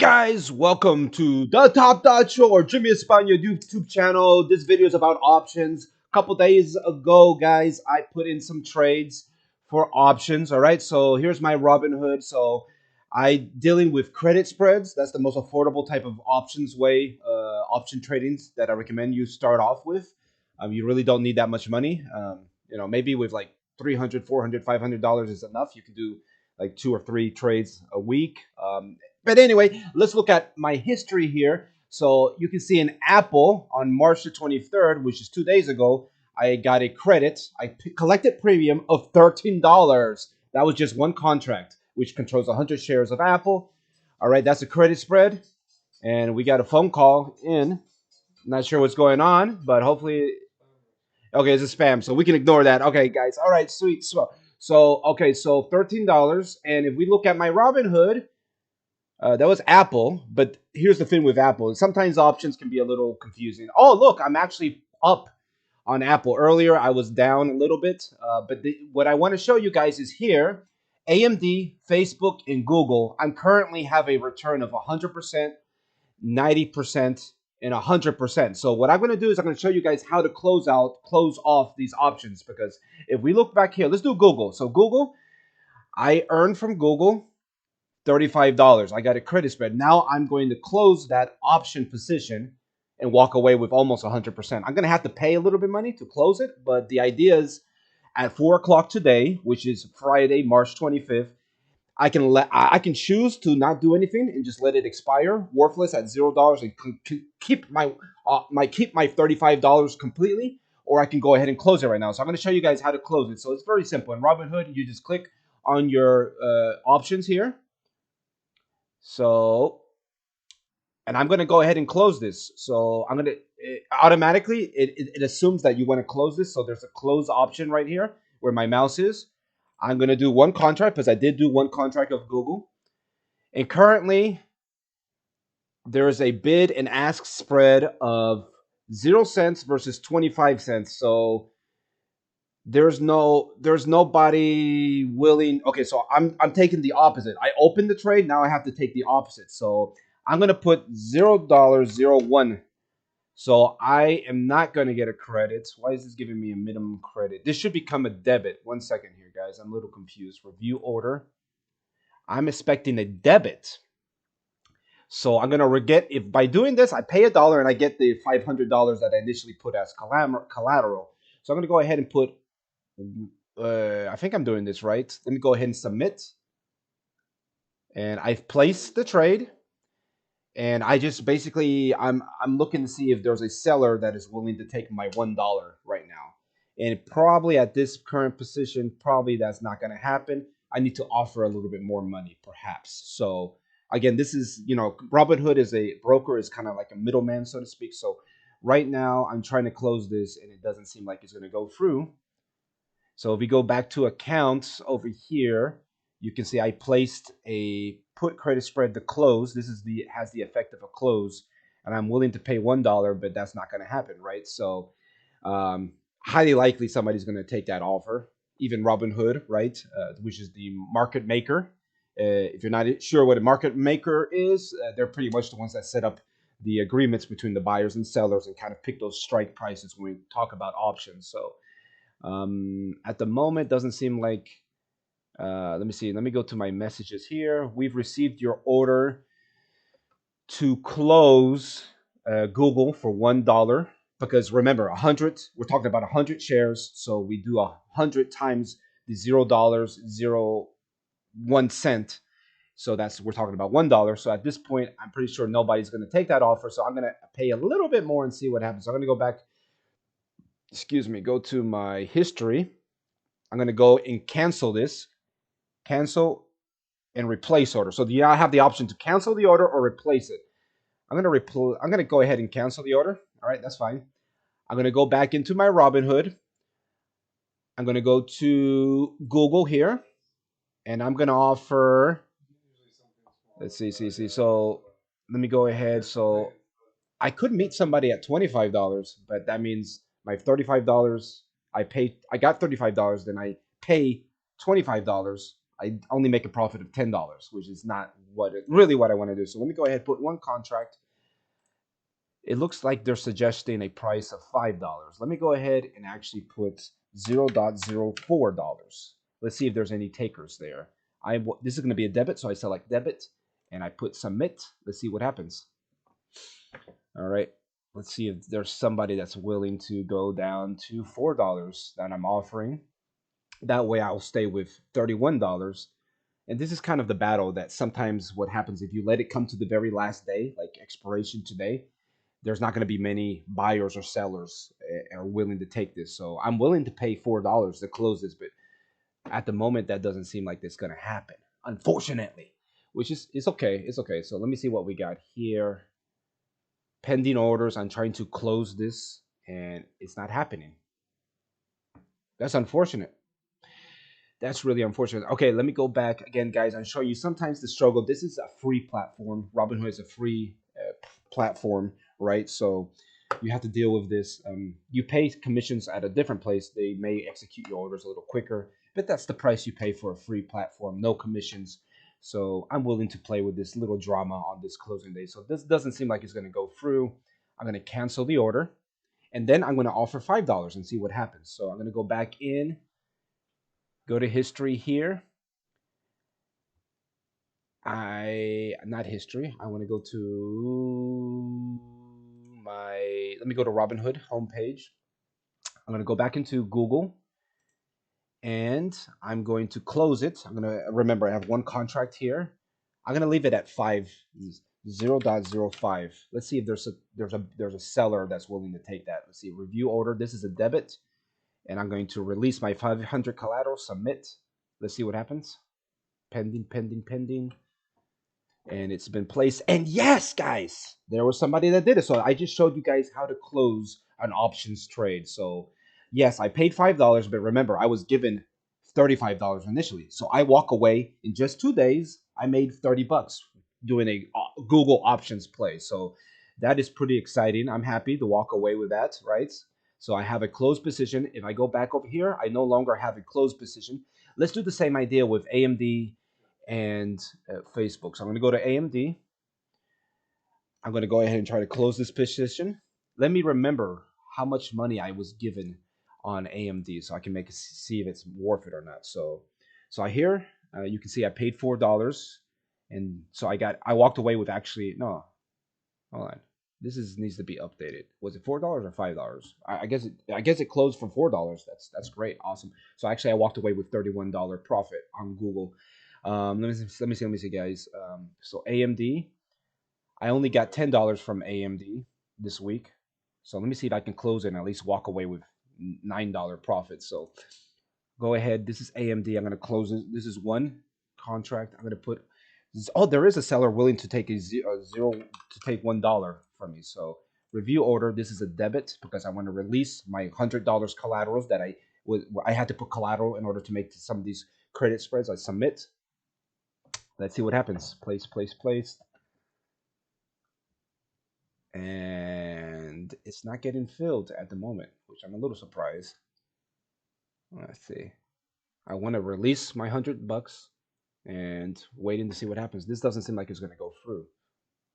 guys, welcome to the Top Dot Show or Jimmy Espana YouTube channel. This video is about options. A couple days ago, guys, I put in some trades for options. All right, so here's my Robinhood. So I dealing with credit spreads. That's the most affordable type of options way, option tradings that I recommend you start off with. You really don't need that much money. Maybe with like 300, 400, $500 is enough. You can do like 2 or 3 trades a week. But anyway, let's look at my history here. So you can see in Apple on March the 23rd, which is 2 days ago, I got a credit. I collected premium of $13. That was just one contract, which controls 100 shares of Apple. All right, that's a credit spread. And we got a phone call in. Not sure what's going on, but hopefully, okay, it's a spam, so we can ignore that. Okay, guys. All right, sweet. So $13. And if we look at my Robinhood, that was Apple, but here's the thing with Apple. Sometimes options can be a little confusing. Oh, look, I'm actually up on Apple. Earlier, I was down a little bit, what I want to show you guys is here, AMD, Facebook, and Google. I'm currently have a return of 100%, 90%, and 100%. So what I'm going to do is I'm going to show you guys how to close off these options, because if we look back here, let's do Google. So Google, I earned from Google $35. I got a credit spread. Now I'm going to close that option position and walk away with almost 100%. I'm going to have to pay a little bit of money to close it, but the idea is at 4 o'clock today, which is Friday, March 25th, I can choose to not do anything and just let it expire, worthless at $0, and keep my $35 completely, or I can go ahead and close it right now. So I'm going to show you guys how to close it. So it's very simple. In Robinhood, you just click on your options here. So, and I'm going to go ahead and close this. So I'm going to automatically, it assumes that you want to close this. So there's a close option right here where my mouse is. I'm going to do one contract because I did do one contract of Google. And currently, there is a bid and ask spread of 0 cents versus 25 cents. So there's nobody willing. Okay, so I'm taking the opposite. I opened the trade, now I have to take the opposite. So I'm gonna put $0.01. So I am not gonna get a credit. Why is this giving me a minimum credit? This should become a debit. 1 second here, guys. I'm a little confused. Review order. I'm expecting a debit. So I'm gonna get, if by doing this I pay $1 and I get the $500 that I initially put as collateral. So I'm gonna go ahead and put I think I'm doing this right. Let me go ahead and submit. And I've placed the trade. And I just basically, I'm looking to see if there's a seller that is willing to take my $1 right now. And probably at this current position, probably that's not going to happen. I need to offer a little bit more money, perhaps. So again, this is, Robinhood is a broker, is kind of like a middleman, so to speak. So right now I'm trying to close this and it doesn't seem like it's going to go through. So if we go back to accounts over here, you can see I placed a put credit spread to close. This is has the effect of a close, and I'm willing to pay $1, but that's not going to happen, right? So highly likely somebody's going to take that offer. Even Robinhood, right, which is the market maker. If you're not sure what a market maker is, they're pretty much the ones that set up the agreements between the buyers and sellers and kind of pick those strike prices when we talk about options. So at the moment, doesn't seem like, let me see, let me go to my messages here. We've received your order to close Google for $1, because remember, 100, we're talking about 100 shares. So we do 100 times the $0.01. So we're talking about $1. So at this point, I'm pretty sure nobody's going to take that offer. So I'm going to pay a little bit more and see what happens. So I'm going to go back, go to my history. I'm going to go and cancel this. Cancel and replace order. So I have the option to cancel the order or replace it. I'm going to go ahead and cancel the order. All right, that's fine. I'm going to go back into my Robinhood. I'm going to go to Google here, and I'm going to offer, let's see. So let me go ahead. So I could meet somebody at $25, but that means my $35, I got $35, then I pay $25 I only make a profit of $10, which is not really what I want to do. So let me go ahead and put one contract. It looks like they're suggesting a price of $5. Let me go ahead and actually put $0.04. Let's see if there's any takers there. This is going to be a debit, so I select debit and I put submit. Let's see what happens. All right. Let's see if there's somebody that's willing to go down to $4 that I'm offering. That way I'll stay with $31. And this is kind of the battle that sometimes what happens if you let it come to the very last day, like expiration today, there's not going to be many buyers or sellers are willing to take this. So I'm willing to pay $4 to close this, but at the moment that doesn't seem like it's going to happen, unfortunately, which is it's okay. It's okay. So let me see what we got here. Pending orders. I'm trying to close this and it's not happening. That's unfortunate. That's really unfortunate. Okay, let me go back again, guys. I'm showing you sometimes the struggle. This is a free platform. Robinhood is a free platform, right? So you have to deal with this. You pay commissions at a different place. They may execute your orders a little quicker, but that's the price you pay for a free platform, no commissions. So I'm willing to play with this little drama on this closing day. So this doesn't seem like it's going to go through. I'm going to cancel the order, and then I'm going to offer $5 and see what happens. So I'm going to go back in, go to history here. Not history. I want to go to let me go to Robinhood homepage. I'm going to go back into Google and I'm going to close it. I'm going to remember I have one contract here. I'm going to leave it at 0.05. Let's see if there's a seller that's willing to take that. Let's see, review order. This is a debit and I'm going to release my 500 collateral, submit. Let's see what happens. Pending, pending, pending. And it's been placed. And yes, guys, there was somebody that did it. So I just showed you guys how to close an options trade. So yes, I paid $5, but remember, I was given $35 initially. So I walk away in just 2 days. I made $30 doing a Google options play. So that is pretty exciting. I'm happy to walk away with that, right? So I have a closed position. If I go back over here, I no longer have a closed position. Let's do the same idea with AMD and Facebook. So I'm going to go to AMD. I'm going to go ahead and try to close this position. Let me remember how much money I was given on AMD so I can see if it's worth it or not. So I here you can see I paid $4, and so I walked away with actually no, hold on. Needs to be updated. Was it $4 or $5? I guess it closed for $4. That's great, awesome. So actually I walked away with $31 profit on Google. Let me see, guys. So AMD, I only got $10 from AMD this week. So let me see if I can close it and at least walk away with $9 profit. So go ahead. This is AMD. I'm going to close it. This is one contract. I'm going to put. Oh, there is a seller willing to take a zero to take $1 from me. So review order. This is a debit because I want to release my $100 collaterals that I had to put collateral in order to make some of these credit spreads. I submit. Let's see what happens. Place, place, place. And it's not getting filled at the moment, which I'm a little surprised. Let's see. I want to release my $100 and waiting to see what happens. This doesn't seem like it's going to go through.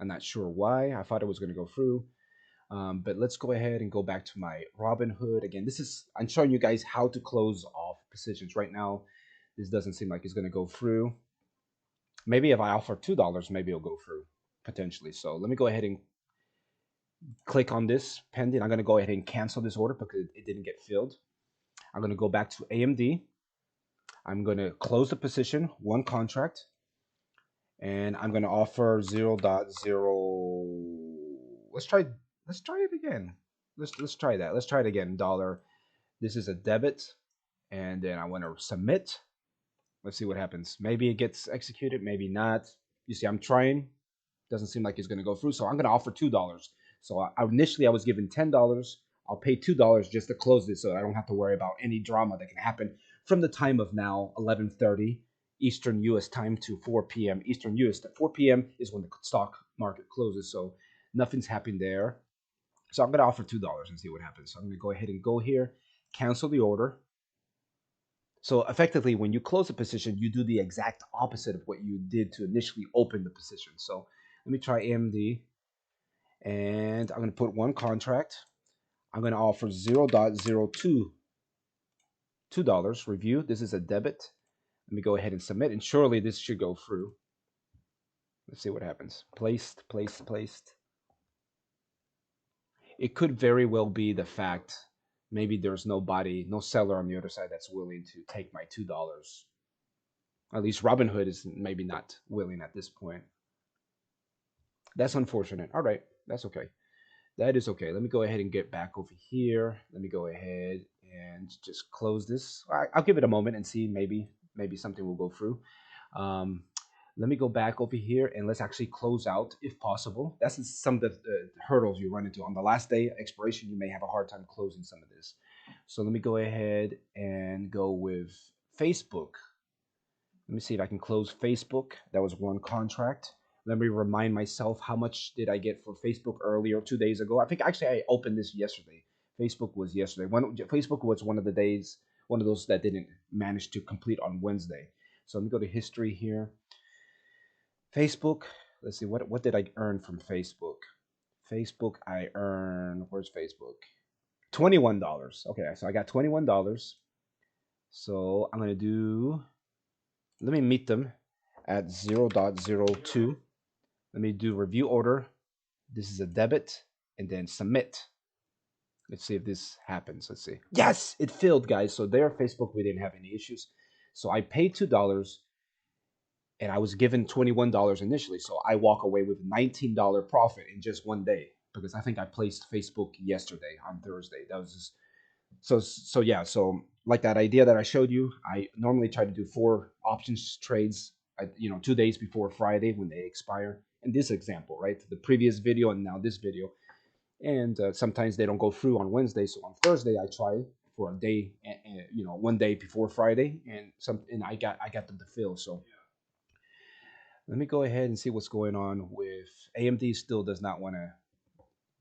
I'm not sure why. I thought it was going to go through. But let's go ahead and go back to my Robinhood. Again, I'm showing you guys how to close off positions. Right now, this doesn't seem like it's going to go through. Maybe if I offer $2, maybe it'll go through potentially. So let me go ahead and click on this pending. I'm going to go ahead and cancel this order because it didn't get filled. I'm going to go back to AMD. I'm going to close the position, one contract, and I'm going to offer 0.0. Let's try it again. Let's try that. Let's try it again. Dollar. This is a debit, and then I want to submit. Let's see what happens. Maybe it gets executed, maybe not. You see, I'm trying. Doesn't seem like it's going to go through, so I'm going to offer $2. So initially I was given $10. I'll pay $2 just to close this, so I don't have to worry about any drama that can happen from the time of now, 11:30 Eastern U.S. time to 4 p.m. Eastern U.S. 4 p.m. is when the stock market closes, so nothing's happened there. So I'm going to offer $2 and see what happens. So I'm going to go ahead and go here, cancel the order. So effectively, when you close a position, you do the exact opposite of what you did to initially open the position. So let me try AMD, and I'm going to put one contract. I'm going to offer 0.02 $2 review. This is a debit. Let me go ahead and submit, and surely this should go through. Let's see what happens. Placed, placed, placed. It could very well be the fact maybe there's nobody, no seller on the other side that's willing to take my $2. At least Robinhood is maybe not willing at this point. That's unfortunate. All right, that's okay. That is okay. Let me go ahead and get back over here. Let me go ahead and just close this. I'll give it a moment and see maybe something will go through. Um, let me go back over here and let's actually close out if possible. That's some of the hurdles you run into. On the last day expiration, you may have a hard time closing some of this. So let me go ahead and go with Facebook. Let me see if I can close Facebook. That was one contract. Let me remind myself how much did I get for Facebook earlier 2 days ago. I think actually I opened this yesterday. Facebook was yesterday. Facebook was one of the days, one of those that didn't manage to complete on Wednesday. So let me go to history here. Facebook. Let's see what did I earn from Facebook. Facebook I earned. Where's Facebook? $21. Okay, so I got $21. So I'm gonna do. Let me meet them at 0.02. Let me do review order. This is a debit, and then submit. Let's see if this happens. Let's see. Yes, it filled, guys. So there, Facebook, we didn't have any issues. So I paid $2, and I was given $21 initially. So I walk away with $19 profit in just one day because I think I placed Facebook yesterday on Thursday. That was just so yeah. So like that idea that I showed you, I normally try to do 4 options trades, 2 days before Friday when they expire. In this example, right, the previous video and now this video, and sometimes they don't go through on Wednesday. So on Thursday, I try for a day, one day before Friday, and I got them to fill. So let me go ahead and see what's going on with AMD. Still does not want to.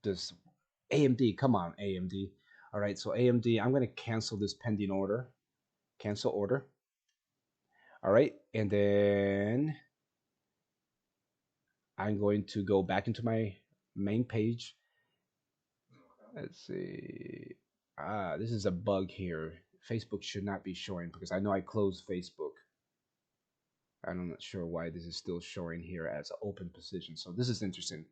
Does AMD? Come on, AMD. All right, so AMD, I'm going to cancel this pending order. Cancel order. All right, and then I'm going to go back into my main page. Let's see. This is a bug here. Facebook should not be showing because I know I closed Facebook. I'm not sure why this is still showing here as an open position. So this is interesting.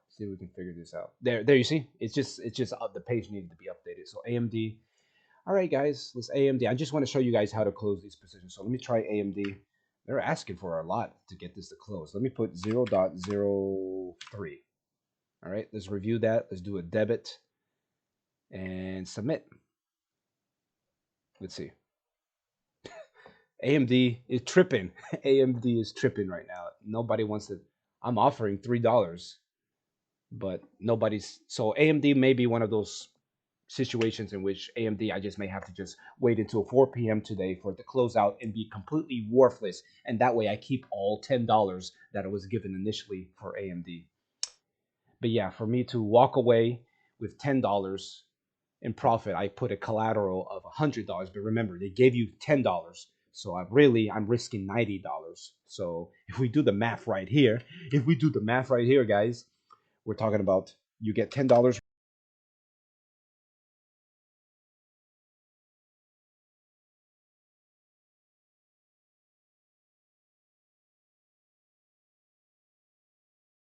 See if we can figure this out. There you see. It's just the page needed to be updated. So AMD. All right, guys. Let's AMD. I just want to show you guys how to close these positions. So let me try AMD. They're asking for a lot to get this to close. Let me put 0.03. All right, let's review that. Let's do a debit and submit. Let's see. AMD is tripping. AMD is tripping right now. Nobody wants to. I'm offering $3, but nobody's. So AMD may be one of those situations in which AMD, I just may have to just wait until 4 p.m. today for it to close out and be completely worthless. And that way I keep all $10 that I was given initially for AMD. But yeah, for me to walk away with $10 in profit, I put a collateral of $100. But remember, they gave you $10. So I'm risking $90. So if we do the math right here, guys, we're talking about you get $10